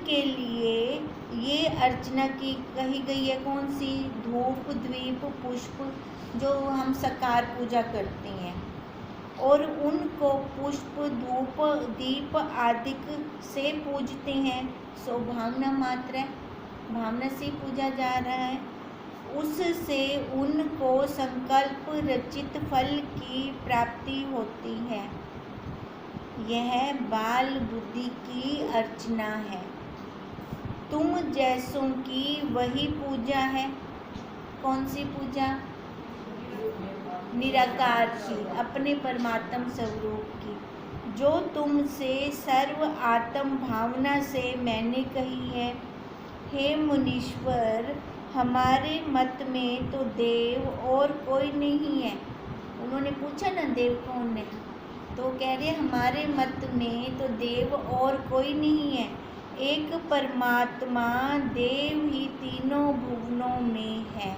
उनके लिए ये अर्चना की कही गई है। कौन सी? धूप द्वीप पुष्प, जो हम सकार पूजा करते हैं, और उनको पुष्प धूप दीप आदि से पूजते हैं। सो भावना मात्र है, भावना से पूजा जा रहा है। उससे उनको संकल्प रचित फल की प्राप्ति होती है। यह बाल बुद्धि की अर्चना है। तुम जैसों की वही पूजा है। कौन सी पूजा? निराकार की, अपने परमात्म स्वरूप की, जो तुमसे सर्व आत्म भावना से मैंने कही है। हे मुनीश्वर, हमारे मत में तो देव और कोई नहीं है। उन्होंने पूछा ना देव कौन है, तो कह रहे हमारे मत में तो देव और कोई नहीं है। एक परमात्मा देव ही तीनों भुवनों में है।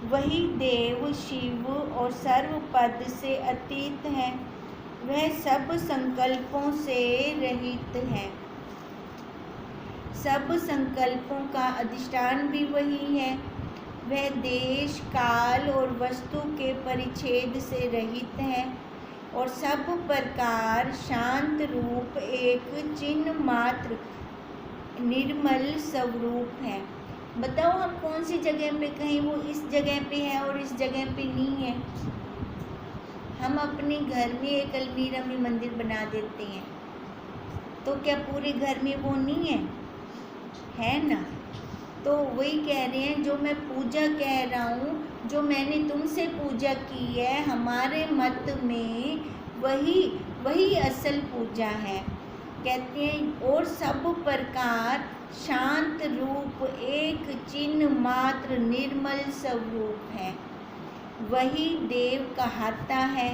वही देव शिव और सर्व पद से अतीत है। वह सब संकल्पों से रहित है। सब संकल्पों का अधिष्ठान भी वही है। वह देश काल और वस्तु के परिच्छेद से रहित है और सब प्रकार शांत रूप एक चिन्ह मात्र निर्मल स्वरूप है। बताओ हम कौन सी जगह पे, कहीं वो इस जगह पे है और इस जगह पे नहीं है। हम अपने घर में एक अलमीरा में मंदिर बना देते हैं, तो क्या पूरे घर में वो नहीं है ना? तो वही कह रहे हैं, जो मैं पूजा कह रहा हूँ, जो मैंने तुमसे पूजा की है, हमारे मत में वही असल पूजा है। कहते हैं और सब प्रकार शांत रूप एक चिन्ह मात्र निर्मल स्वरूप है। वही देव कहता है।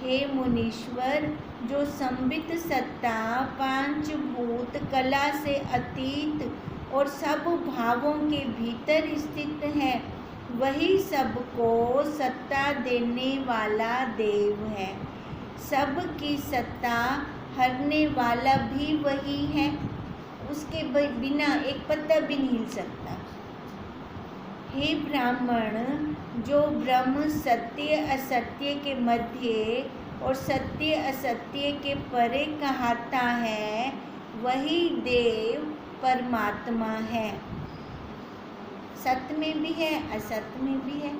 हे मुनीश्वर, जो संबित सत्ता पांचभूत कला से अतीत और सब भावों के भीतर स्थित है, वही सबको सत्ता देने वाला देव है। सब की सत्ता हरने वाला भी वही है। उसके बिना एक पत्ता भी नहीं हिल सकता। हे ब्राह्मण, जो ब्रह्म सत्य असत्य के मध्य और सत्य असत्य के परे कहता है, वही देव परमात्मा है। सत्य में भी है, असत्य में भी है,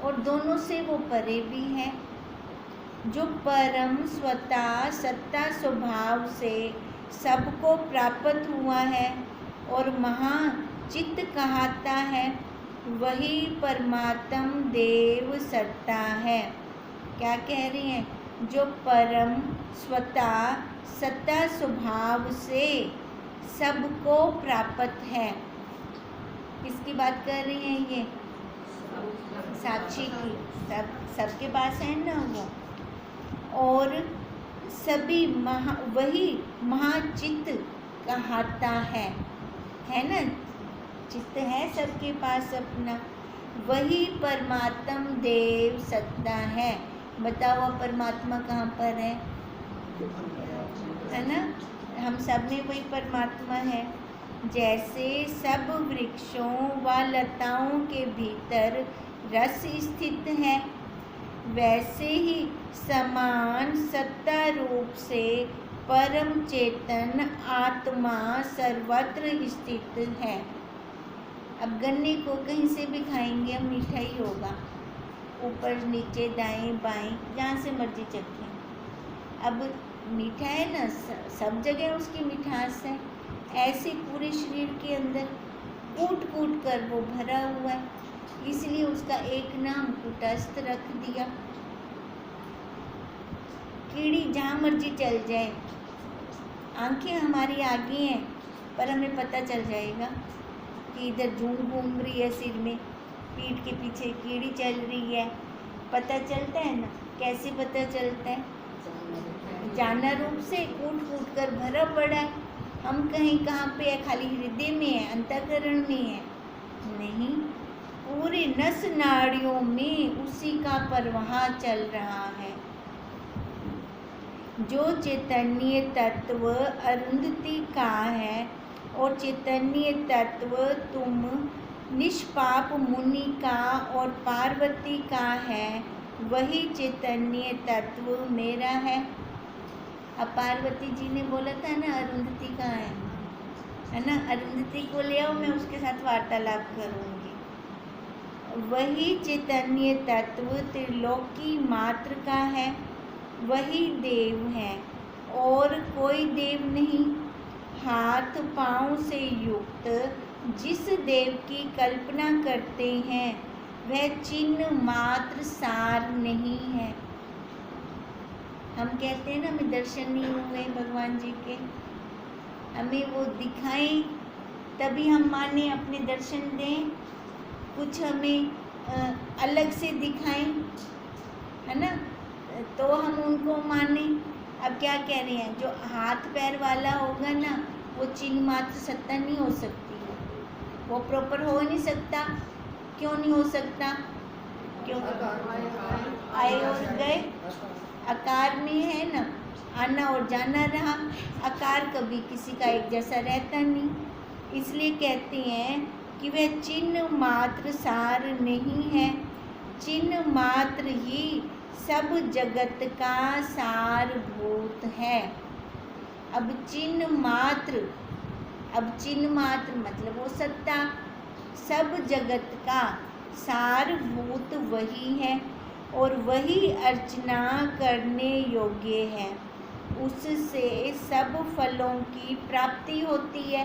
और दोनों से वो परे भी है। जो परम स्वतः सत्ता स्वभाव से सबको प्राप्त हुआ है और महाचित्त कहता है, वही परमात्म देव सत्ता है। क्या कह रही हैं? जो परम स्वतः सत्ता स्वभाव से सबको प्राप्त है। किसकी बात कर रही हैं ये? साक्षी की। सबके पास है ना वो। और सभी वही महाचित्त कहता है ना? चित्त है सबके पास अपना। वही परमात्म देव सत्ता है। बताओ परमात्मा कहाँ पर है ना? हम सब में वही परमात्मा है। जैसे सब वृक्षों व लताओं के भीतर रस स्थित है, वैसे ही समान सत्ता रूप से परम चेतन आत्मा सर्वत्र स्थित है। अब गन्ने को कहीं से भी खाएंगे हम, मीठा ही होगा, ऊपर नीचे दाएं बाएं जहाँ से मर्जी चखें। अब मीठा है ना, सब जगह उसकी मिठास है। ऐसे पूरे शरीर के अंदर कूट कूट कर वो भरा हुआ है, इसलिए उसका एक नाम कूटस्थ रख दिया। कीड़ी जहाँ मर्जी चल जाए, आंखें हमारी आगे हैं, पर हमें पता चल जाएगा कि इधर जूं घूम रही है सिर में, पीठ के पीछे कीड़ी चल रही है। पता चलता है ना? कैसे पता चलता है? जानना रूप से कूट कूट कर भरा पड़ा है। हम कहीं कहाँ पे है? खाली हृदय में है, अंतःकरण में है? नहीं, पूरे नस नाड़ियों में उसी का प्रवाह चल रहा है। जो चैतन्य तत्व अरुंधति का है और चैतन्य तत्व तुम निष्पाप मुनि का और पार्वती का है, वही चैतन्य तत्व मेरा है। अब पार्वती जी ने बोला था ना अरुंधति का है ना, अरुंधति को ले आओ, मैं उसके साथ वार्तालाप करूँगी। वही चैतन्य तत्व त्रिलोकी मात्र का है, वही देव है और कोई देव नहीं। हाथ पांव से युक्त जिस देव की कल्पना करते हैं वह चिन्ह मात्र सार नहीं है। हम कहते हैं ना हमें दर्शन नहीं हुए भगवान जी के, हमें वो दिखाएं तभी हम माने, अपने दर्शन दें, कुछ हमें अलग से दिखाएं, है ना, तो हम उनको माने। अब क्या कह रहे हैं, जो हाथ पैर वाला होगा ना वो चिन्ह मात्र सत्ता नहीं हो सकती, वो प्रॉपर हो नहीं सकता। क्यों नहीं हो सकता? क्योंकि आए और गए, आकार में है ना, आना और जाना रहा। आकार कभी किसी का एक जैसा रहता नहीं, इसलिए कहते हैं कि वह चिन्ह मात्र सार नहीं है। चिन्ह मात्र ही सब जगत का सारभूत है। अब चिन्ह मात्र मतलब वो सत्ता, सब जगत का सारभूत वही है और वही अर्चना करने योग्य है। उससे सब फलों की प्राप्ति होती है।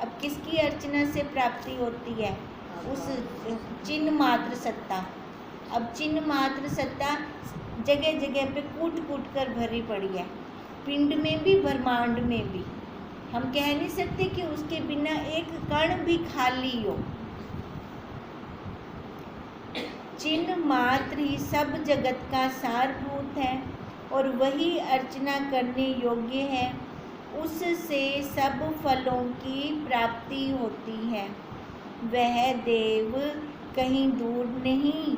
अब किसकी अर्चना से प्राप्ति होती है? उस चिन्ह मात्र सत्ता। अब चिन्ह मात्र सत्ता जगह जगह पे कूट कूट कर भरी पड़ी है, पिंड में भी ब्रह्मांड में भी। हम कह नहीं सकते कि उसके बिना एक कण भी खाली हो। चिन्ह मात्र ही सब जगत का सारभूत है और वही अर्चना करने योग्य है। उससे सब फलों की प्राप्ति होती है। वह देव कहीं दूर नहीं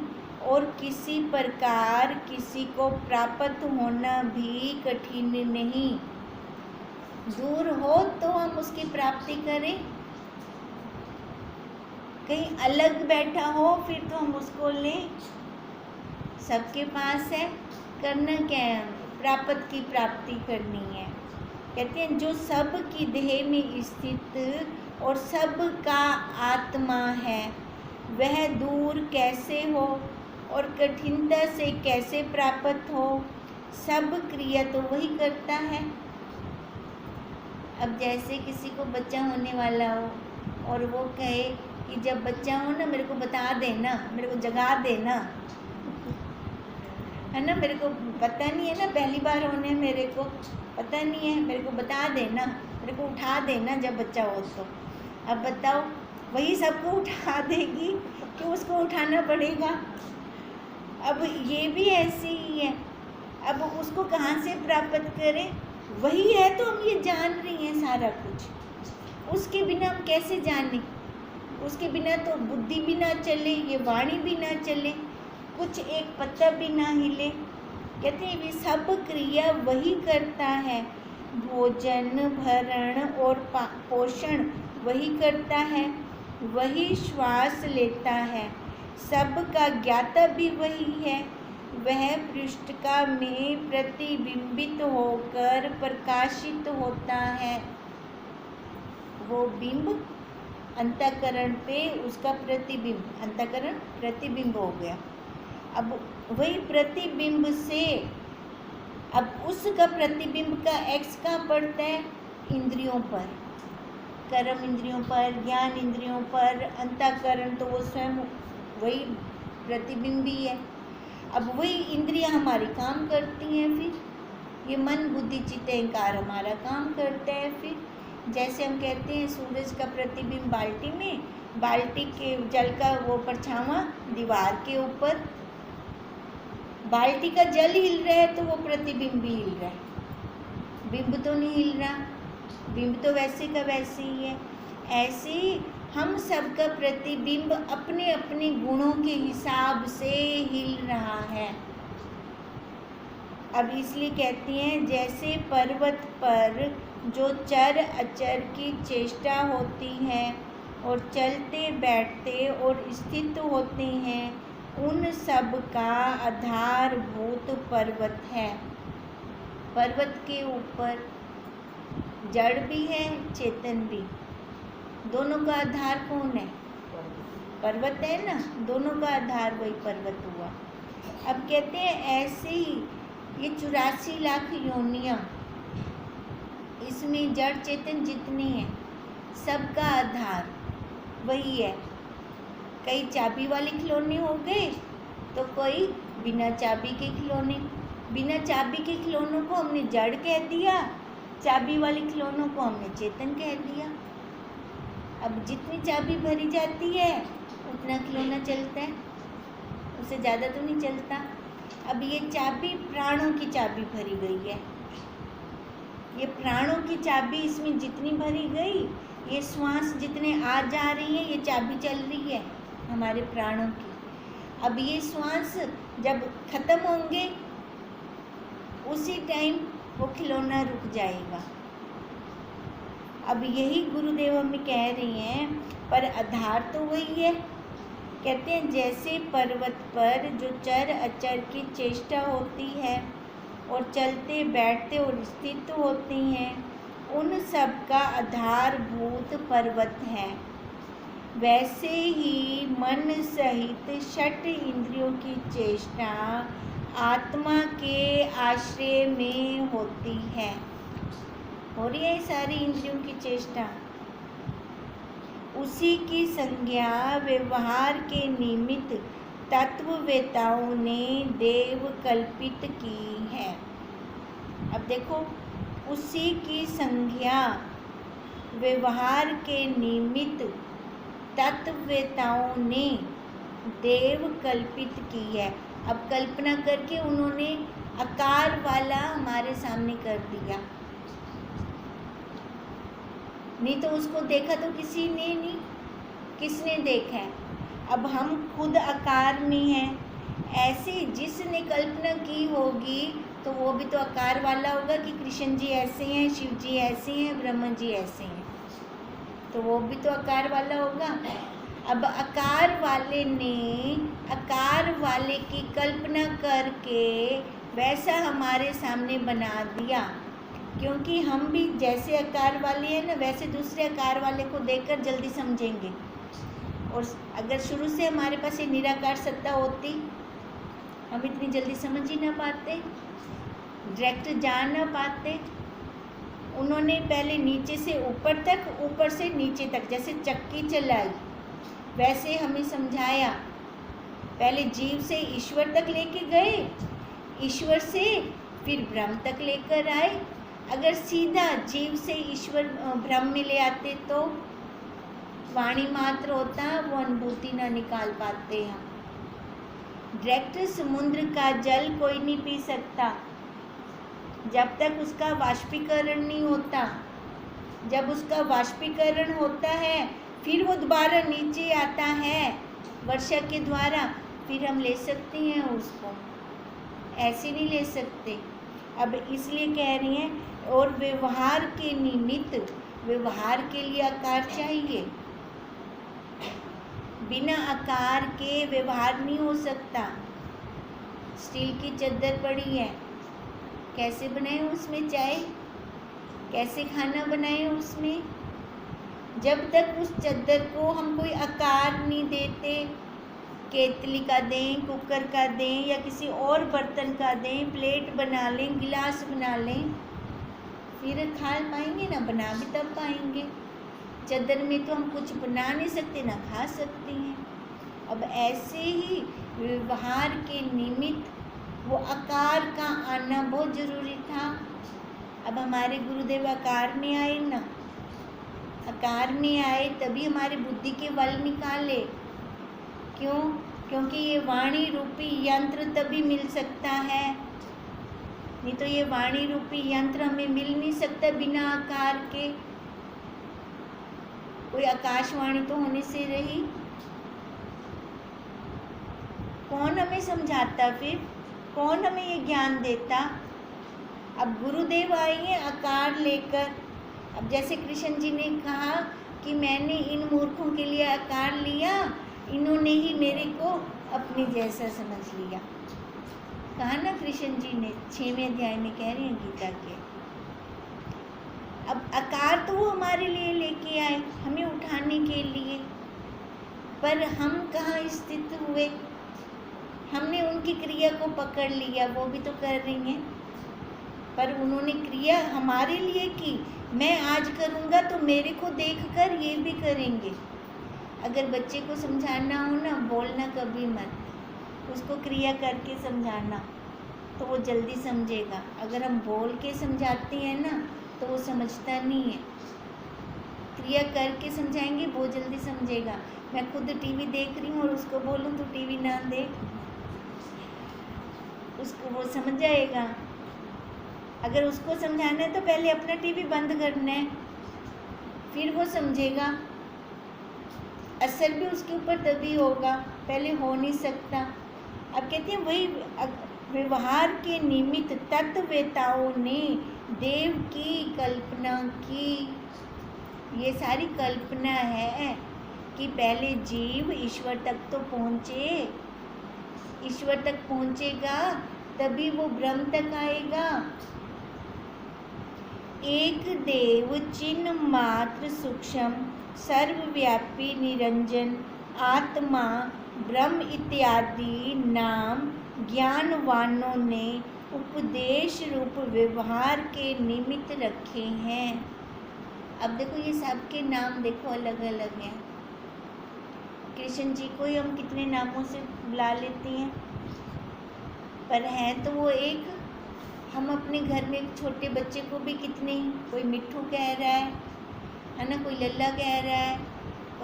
और किसी प्रकार किसी को प्राप्त होना भी कठिन नहीं। दूर हो तो हम उसकी प्राप्ति करें, कहीं अलग बैठा हो फिर तो हम उसको लें। सबके पास है, करना क्या है? प्राप्त की प्राप्ति करनी है। कहते हैं जो सब की देह में स्थित और सब का आत्मा है, वह दूर कैसे हो और कठिनता से कैसे प्राप्त हो? सब क्रिया तो वही करता है। अब जैसे किसी को बच्चा होने वाला हो और वो कहे कि जब बच्चा हो ना मेरे को बता देना, मेरे को जगा देना, है ना, मेरे को पता नहीं है ना, पहली बार होने मेरे को पता नहीं है, मेरे को बता देना, मेरे को उठा देना जब बच्चा हो तो। अब बताओ, वही सबको उठा देगी कि उसको उठाना पड़ेगा? अब ये भी ऐसे ही है। अब उसको कहाँ से प्राप्त करें? वही है तो हम ये जान रही हैं सारा कुछ। उसके बिना हम कैसे जाने? उसके बिना तो बुद्धि भी ना चले, ये वाणी भी ना चले, कुछ एक पत्ता भी ना हिले। कहते हैं वे सब क्रिया वही करता है। भोजन भरण और पोषण वही करता है, वही श्वास लेता है, सबका ज्ञाता भी वही है। वह पृष्ठिका में प्रतिबिंबित होकर प्रकाशित होता है। वो बिंब अंतःकरण पे उसका प्रतिबिंब, अंतःकरण प्रतिबिंब हो गया। अब वही प्रतिबिंब से अब उसका प्रतिबिंब का एक्स कहाँ पड़ता है? इंद्रियों पर, कर्म इंद्रियों पर, ज्ञान इंद्रियों पर, अंतःकरण तो वो स्वयं वही प्रतिबिंब ही है। अब वही इंद्रियां हमारी काम करती हैं, फिर ये मन बुद्धि चित्त अहंकार हमारा काम करता है। फिर जैसे हम कहते हैं सूरज का प्रतिबिंब बाल्टी में, बाल्टी के जल का वो परछावा दीवार के ऊपर, बाल्टी का जल हिल रहा है तो वो प्रतिबिंब भी हिल रहा है, बिंब तो नहीं हिल रहा। बिंब तो वैसे का वैसे ही है। ऐसे ही हम सबका प्रतिबिंब अपने अपने गुणों के हिसाब से हिल रहा है। अब इसलिए कहती हैं जैसे पर्वत पर जो चर अचर की चेष्टा होती है और चलते बैठते और स्थित होते हैं, उन सब का आधारभूत पर्वत है। पर्वत के ऊपर जड़ भी है, चेतन भी। दोनों का आधार कौन है? पर्वत है ना, दोनों का आधार वही पर्वत हुआ। अब कहते हैं ऐसे ही ये 84 लाख योनियां, इसमें जड़ चेतन जितनी हैं सबका आधार वही है। कई चाबी वाले खिलौने हो गए तो कोई बिना चाबी के खिलौने। बिना चाबी के खिलौनों को हमने जड़ कह दिया, चाबी वाले खिलौनों को हमने चेतन कह दिया। अब जितनी चाबी भरी जाती है उतना खिलौना चलता है, उससे ज़्यादा तो नहीं चलता। अब ये चाबी प्राणों की चाबी भरी गई है, ये प्राणों की चाबी इसमें जितनी भरी गई, ये श्वास जितने आ जा रही है, ये चाबी चल रही है हमारे प्राणों की। अब ये श्वास जब खत्म होंगे उसी टाइम वो खिलौना रुक जाएगा। अब यही गुरुदेव हमें कह रही हैं, पर आधार तो वही है। कहते हैं जैसे पर्वत पर जो चर अचर की चेष्टा होती है और चलते बैठते और स्थित होती हैं, उन सब का आधारभूत पर्वत है, वैसे ही मन सहित षट इंद्रियों की चेष्टा आत्मा के आश्रय में होती है। हो रही है सारी इंद्रियों की चेष्टा, उसी की संज्ञा व्यवहार के निमित्त तत्ववेताओं ने देव कल्पित की है। अब देखो, उसी की संज्ञा व्यवहार के निमित्त तत्ववेताओं ने देव कल्पित की है। अब कल्पना करके उन्होंने आकार वाला हमारे सामने कर दिया, नहीं तो उसको देखा तो किसी ने नहीं, किसने देखा है? अब हम खुद आकार में हैं, ऐसे जिसने कल्पना की होगी तो वो भी तो आकार वाला होगा कि कृष्ण जी ऐसे हैं, शिव जी ऐसे हैं, ब्रह्मा जी ऐसे हैं, तो वो भी तो आकार वाला होगा। अब आकार वाले ने आकार वाले की कल्पना करके वैसा हमारे सामने बना दिया, क्योंकि हम भी जैसे आकार वाले हैं ना, वैसे दूसरे आकार वाले को देखकर जल्दी समझेंगे। और अगर शुरू से हमारे पास ये निराकार सत्ता होती, हम इतनी जल्दी समझ ही ना पाते, डायरेक्ट जा ना पाते। उन्होंने पहले नीचे से ऊपर तक, ऊपर से नीचे तक, जैसे चक्की चलाई वैसे हमें समझाया। पहले जीव से ईश्वर तक लेके गए, ईश्वर से फिर ब्रह्म तक लेकर आए। अगर सीधा जीव से ईश्वर ब्रह्म में ले आते तो वाणी मात्र होता, वो अनुभूति ना निकाल पाते हम। डायरेक्ट समुद्र का जल कोई नहीं पी सकता जब तक उसका वाष्पीकरण नहीं होता। जब उसका वाष्पीकरण होता है फिर वो दोबारा नीचे आता है वर्षा के द्वारा, फिर हम ले सकते हैं उसको, ऐसे नहीं ले सकते। अब इसलिए कह रही हैं, और व्यवहार के निमित्त, व्यवहार के लिए आकार चाहिए, बिना आकार के व्यवहार नहीं हो सकता। स्टील की चद्दर पड़ी है, कैसे बनाए उसमें चाय, कैसे खाना बनाए उसमें? जब तक उस चद्दर को हम कोई आकार नहीं देते, केतली का दें, कुकर का दें या किसी और बर्तन का दें, प्लेट बना लें, गिलास बना लें, फिर खा पाएंगे ना, बना भी तब पाएंगे। चद्दर में तो हम कुछ बना नहीं सकते ना खा सकते हैं। अब ऐसे ही व्यवहार के निमित्त वो आकार का आना बहुत ज़रूरी था। अब हमारे गुरुदेव आकार में आए ना, आकार में आए तभी हमारे बुद्धि के बल निकाले। क्यों? क्योंकि ये वाणी रूपी यंत्र तभी मिल सकता है, नहीं तो ये वाणी रूपी यंत्र हमें मिल नहीं सकता बिना आकार के। कोई आकाशवाणी तो होने से रही। कौन हमें समझाता फिर? कौन हमें ये ज्ञान देता? अब गुरुदेव आए हैं आकार लेकर। अब जैसे कृष्ण जी ने कहा कि मैंने इन मूर्खों के लिए आकार लिया, इन्होंने ही मेरे को अपने जैसा समझ लिया। कहा ना कृष्ण जी ने 6वें अध्याय में कह रहे हैं गीता के। अब आकार तो वो हमारे लिए लेके आए, हमें उठाने के लिए, पर हम कहाँ स्थित हुए? हमने उनकी क्रिया को पकड़ लिया, वो भी तो कर रही हैं, पर उन्होंने क्रिया हमारे लिए की। मैं आज करूँगा तो मेरे को देखकर ये भी करेंगे। अगर बच्चे को समझाना हो ना, बोलना कभी मत, उसको क्रिया करके समझाना तो वो जल्दी समझेगा। अगर हम बोल के समझाते हैं ना तो वो समझता नहीं है। क्रिया करके समझाएंगे वो जल्दी समझेगा। मैं खुद टीवी देख रही हूँ और उसको बोलूँ तो टीवी ना देख, उसको वो समझ जाएगा। अगर उसको समझाना है तो पहले अपना टीवी बंद करना है, फिर वो समझेगा। असर भी उसके ऊपर तभी होगा, पहले हो नहीं सकता। अब कहते हैं वही व्यवहार के निमित्त तत्ववेताओं ने देव की कल्पना की। ये सारी कल्पना है कि पहले जीव ईश्वर तक तो पहुँचे, ईश्वर तक पहुँचेगा तभी वो ब्रह्म तक आएगा। एक देव चिन्ह मात्र सूक्ष्म सर्वव्यापी निरंजन आत्मा ब्रह्म इत्यादि नाम ज्ञानवानों ने उपदेश रूप व्यवहार के निमित्त रखे हैं। अब देखो ये सबके नाम देखो अलग अलग हैं। कृष्ण जी को ही हम कितने नामों से बुला लेते हैं, पर है तो वो एक। हम अपने घर में एक छोटे बच्चे को भी कितने, कोई मिट्ठू कह रहा है ना, कोई लल्ला कह रहा है,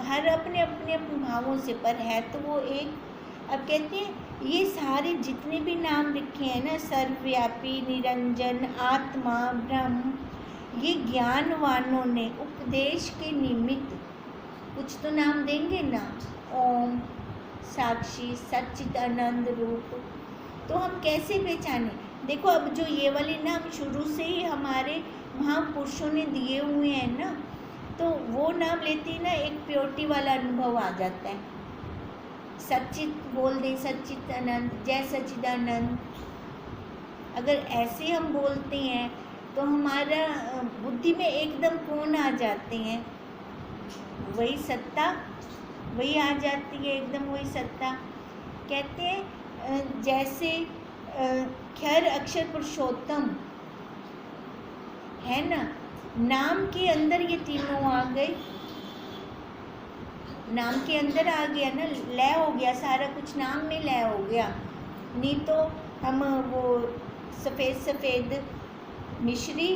हर अपने अपने अपने भावों से, पर है तो वो एक। अब कहते हैं ये सारे जितने भी नाम लिखे हैं ना, सर्वव्यापी, निरंजन, आत्मा, ब्रह्म, ये ज्ञानवानों ने उपदेश के निमित्त कुछ तो नाम देंगे ना। ओम, साक्षी, सच्चिदानंद रूप। तो हम कैसे पहचाने? देखो अब जो ये वाले नाम शुरू से ही हमारे महापुरुषों ने दिए हुए हैं ना, तो वो नाम लेते ही ना एक प्योरिटी वाला अनुभव आ जाता है। सच्चित बोल दे, सच्चिदानंद, जय सच्चिदानंद। अगर ऐसे हम बोलते हैं तो हमारा बुद्धि में एकदम कौन आ जाते हैं? वही सत्ता, वही आ जाती है, एकदम वही सत्ता। कहते हैं जैसे खैर अक्षर पुरुषोत्तम है ना, नाम के अंदर ये तीनों आ गए, नाम के अंदर आ गया ना, लय हो गया, सारा कुछ नाम में लय हो गया। नहीं तो हम वो सफ़ेद सफ़ेद मिश्री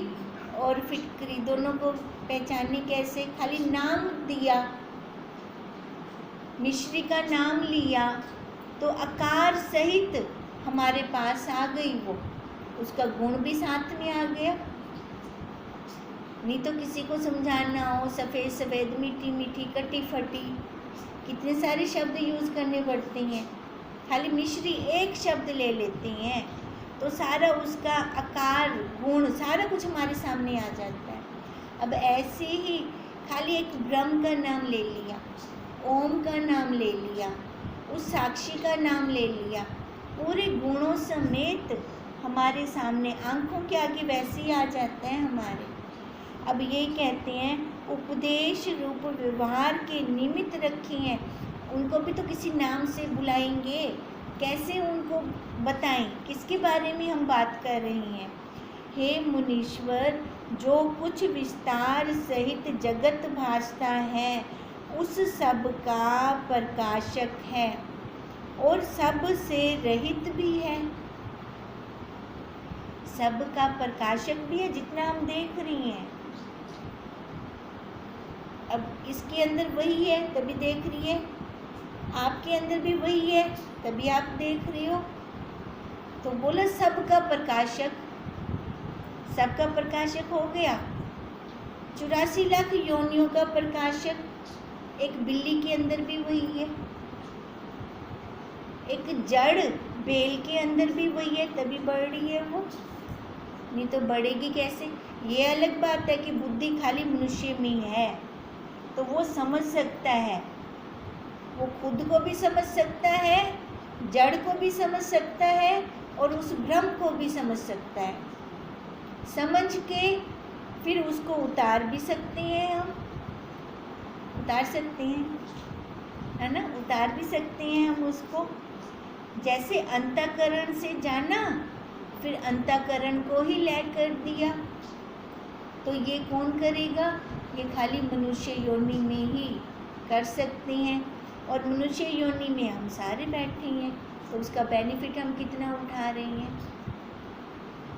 और फिटकरी दोनों को पहचाने कैसे? खाली नाम दिया, मिश्री का नाम लिया तो आकार सहित हमारे पास आ गई, वो उसका गुण भी साथ में आ गया। नहीं तो किसी को समझाना हो, सफ़ेद सफ़ेद, मीठी मीठी, कटी फटी, कितने सारे शब्द यूज़ करने पड़ते हैं। खाली मिश्री एक शब्द ले लेते हैं तो सारा उसका आकार, गुण, सारा कुछ हमारे सामने आ जाता है। अब ऐसे ही खाली एक ब्रह्म का नाम ले लिया, ओम का नाम ले लिया, उस साक्षी का नाम ले लिया, पूरे गुणों समेत हमारे सामने आंखों के आगे वैसे ही आ जाता है हमारे। अब ये कहते हैं उपदेश रूप व्यवहार के निमित्त रखे हैं। उनको भी तो किसी नाम से बुलाएंगे, कैसे उनको बताएं किसके बारे में हम बात कर रहे हैं? हे मुनीश्वर, जो कुछ विस्तार सहित जगत भासता है उस सब का प्रकाशक है और सब से रहित भी है। सब का प्रकाशक भी है, जितना हम देख रही हैं। अब इसके अंदर वही है तभी देख रही है, आपके अंदर भी वही है तभी आप देख रहे हो। तो बोला सबका प्रकाशक, सबका प्रकाशक हो गया। 84 लाख योनियों का प्रकाशक, एक बिल्ली के अंदर भी वही है, एक जड़ बेल के अंदर भी वही है तभी बढ़ रही है वो। नहीं तो बढ़ेगी कैसे। ये अलग बात है कि बुद्धि खाली मनुष्य में ही है, तो वो समझ सकता है, वो खुद को भी समझ सकता है, जड़ को भी समझ सकता है और उस ब्रह्म को भी समझ सकता है। समझ के फिर उसको उतार भी सकते हैं, हम उतार सकते हैं, है ना, उतार भी सकते हैं हम उसको। जैसे अंतःकरण से जाना, फिर अंतःकरण को ही लय कर दिया, तो ये कौन करेगा, ये खाली मनुष्य योनि में ही कर सकते हैं। और मनुष्य योनि में हम सारे बैठे हैं, तो उसका बेनिफिट हम कितना उठा रहे हैं,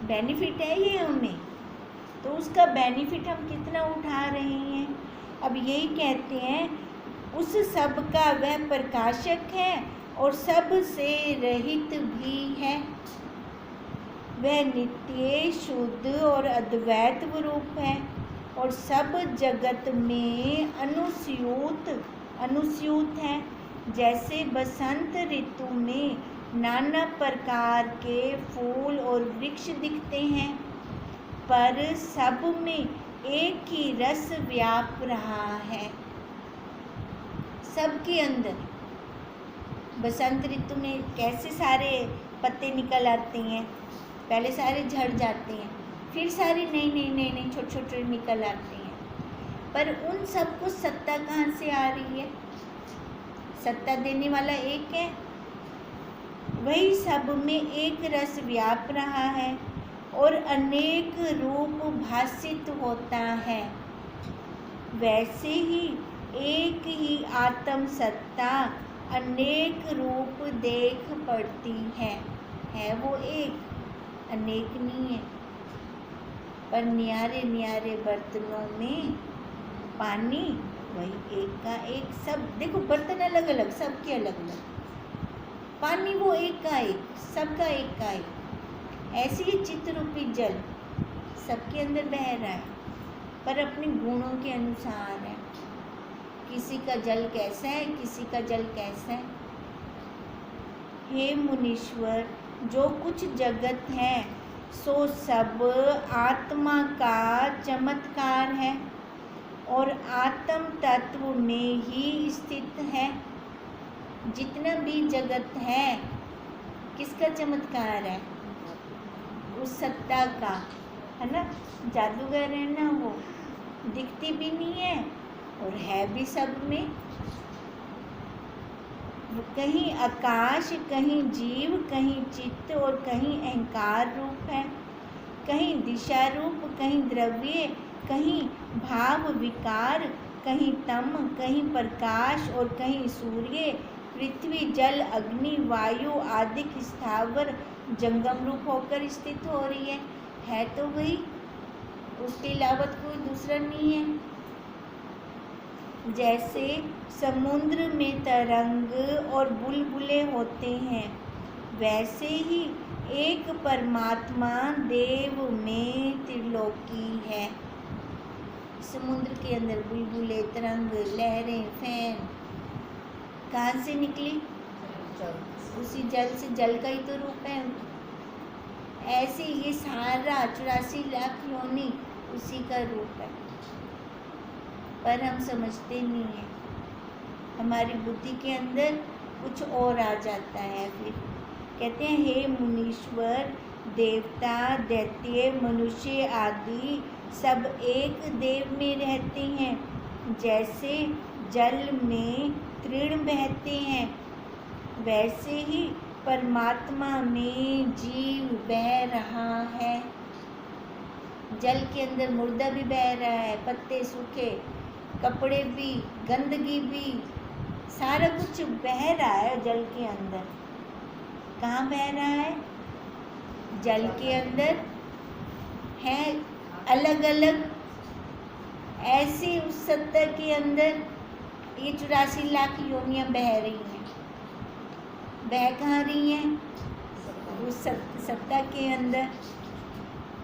बेनिफिट है ये हमें, तो उसका बेनिफिट हम कितना उठा रहे हैं। अब यही कहते हैं, उस सब का वह प्रकाशक है और सब से रहित भी है। वह नित्य शुद्ध और अद्वैत रूप है और सब जगत में अनुस्यूत है। जैसे बसंत ऋतु में नाना प्रकार के फूल और वृक्ष दिखते हैं, पर सब में एक ही रस व्याप रहा है। सबके अंदर बसंत ऋतु में कैसे सारे पत्ते निकल आते हैं, पहले सारे झड़ जाते हैं, फिर सारे नए छोटे छोटे निकल आते हैं, पर उन सबको सत्ता कहाँ से आ रही है, सत्ता देने वाला एक है, वही सब में एक रस व्याप रहा है और अनेक रूप भासित होता है। वैसे ही एक ही आत्म सत्ता अनेक रूप देख पड़ती है वो एक, अनेक नहीं है। पर न्यारे न्यारे बर्तनों में पानी वही एक का एक, सब देखो बर्तन अलग अलग, सबके अलग अलग, पानी वो एक का एक, सबका एक का एक। ऐसे ही चित्त रूपी जल सबके अंदर बह रहा है, पर अपने गुणों के अनुसार है। किसी का जल कैसा है, किसी का जल कैसा है। हे मुनीश्वर, जो कुछ जगत है सो सब आत्मा का चमत्कार है और आत्म तत्व में ही स्थित है। जितना भी जगत है किसका चमत्कार है, उस सत्ता का, है ना। जादूगर है ना, वो दिखती भी नहीं है और है भी सब में। कहीं आकाश, कहीं जीव, कहीं चित्त और कहीं अहंकार रूप है, कहीं दिशा रूप, कहीं द्रव्य, कहीं भाव विकार, कहीं तम, कहीं प्रकाश और कहीं सूर्य, पृथ्वी, जल, अग्नि, वायु आदि स्थावर जंगम रूप होकर स्थित हो रही है तो वही, उसके अलावा कोई दूसरा नहीं है। जैसे समुद्र में तरंग और बुलबुले होते हैं, वैसे ही एक परमात्मा देव में त्रिलोकी है। समुद्र के अंदर बुलबुले, तरंग, लहरें, फैन कहाँ से निकली, उसी जल से, जल का ही तो रूप है। ऐसे ये सारा 84 लाख योनि उसी का रूप है, पर हम समझते नहीं हैं। हमारी बुद्धि के अंदर कुछ और आ जाता है। फिर कहते हैं, हे मुनीश्वर, देवता, दैत्य, मनुष्य आदि सब एक देव में रहते हैं। जैसे जल में तृण बहते हैं, वैसे ही परमात्मा में जीव बह रहा है। जल के अंदर मुर्दा भी बह रहा है, पत्ते सूखे, कपड़े भी, गंदगी भी, सारा कुछ बह रहा है जल के अंदर। कहाँ बह रहा है, जल के अंदर है अलग अलग। ऐसे उस सत्ता के अंदर ये 84 लाख योनियाँ बह रही हैं। बह कहाँ रही हैं, उस सत्ता के अंदर।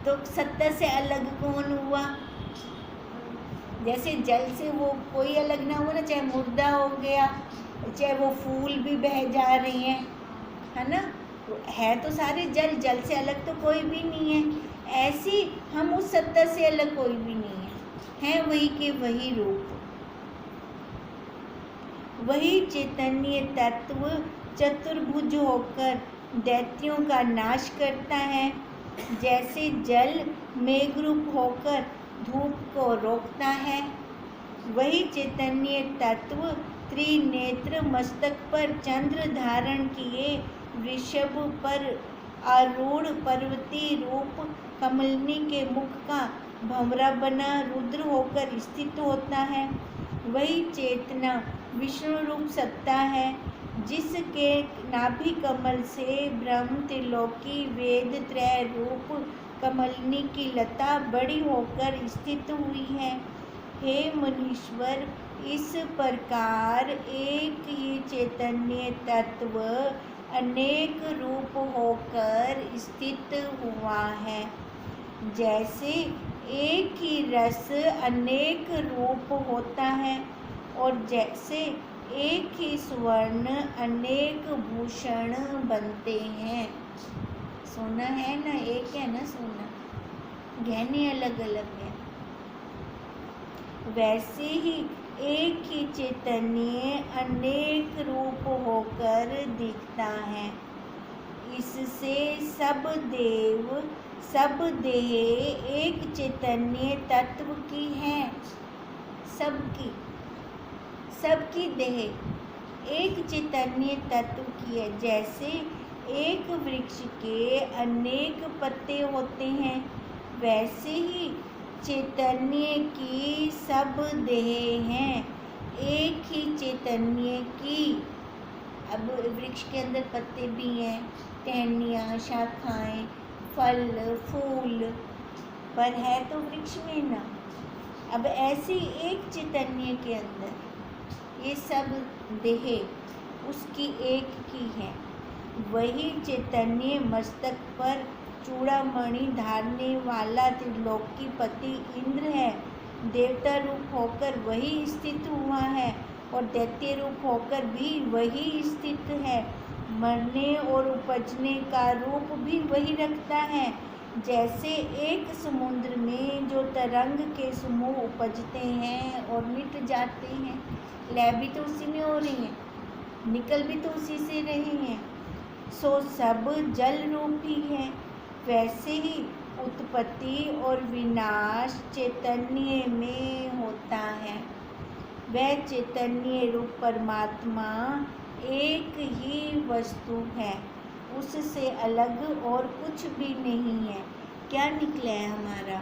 तो सत्ता से अलग कौन हुआ, जैसे जल से वो कोई अलग ना हुआ ना, चाहे मुर्दा हो गया, चाहे वो फूल भी बह जा रही हैं, है ना, है तो सारे जल, जल से अलग तो कोई भी नहीं है। ऐसी हम उस सत्ता से अलग कोई भी नहीं है वही के वही रूप। वही चैतन्य तत्व चतुर्भुज होकर दैत्यों का नाश करता है। जैसे जल मेघरूप होकर धूप को रोकता है, वही चैतन्य तत्व त्रिनेत्र मस्तक पर चंद्र धारण किए वृषभ पर आरूढ़ पर्वती रूप कमलनी के मुख का भंवरा बना रुद्र होकर स्थित होता है। वही चेतना विष्णु रूप सत्ता है, जिसके नाभि कमल से ब्रह्म त्रिलोकी वेद त्रय रूप कमलनी की लता बड़ी होकर स्थित हुई है। हे मुनीश्वर, इस प्रकार एक ही चैतन्य तत्व अनेक रूप होकर स्थित हुआ है। जैसे एक ही रस अनेक रूप होता है और जैसे एक ही स्वर्ण अनेक भूषण बनते हैं। सोना है ना, एक है ना सोना, गहने अलग अलग हैं। वैसे ही एक ही चैतन्य अनेक रूप होकर दिखता है। इससे सब देव सब देह एक चैतन्य तत्व की है। सबकी देह एक चैतन्य तत्व की है। जैसे एक वृक्ष के अनेक पत्ते होते हैं, वैसे ही चैतन्य की सब देह हैं एक ही चैतन्य की। अब वृक्ष के अंदर पत्ते भी हैं, टहनियाँ, शाखाएं, फल फूल, पर है तो वृक्ष में ना। अब ऐसे एक चैतन्य के अंदर ये सब देह उसकी एक की है। वही चैतन्य मस्तक पर चूड़ामणि धारने वाला त्रिलोकीपति इंद्र है। देवता रूप होकर वही स्थित हुआ है और दैत्य रूप होकर भी वही स्थित है। मरने और उपजने का रूप भी वही रखता है। जैसे एक समुद्र में जो तरंग के समूह उपजते हैं और मिट जाते हैं, लय भी तो उसी में हो रही है, निकल भी तो उसी से रहे हैं, सो सब जल रूप ही है। वैसे ही उत्पत्ति और विनाश चैतन्य में होता है। वह चैतन्य रूप परमात्मा एक ही वस्तु है, उससे अलग और कुछ भी नहीं है। क्या निकला है हमारा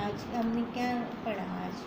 आज? हमने क्या पढ़ा आज?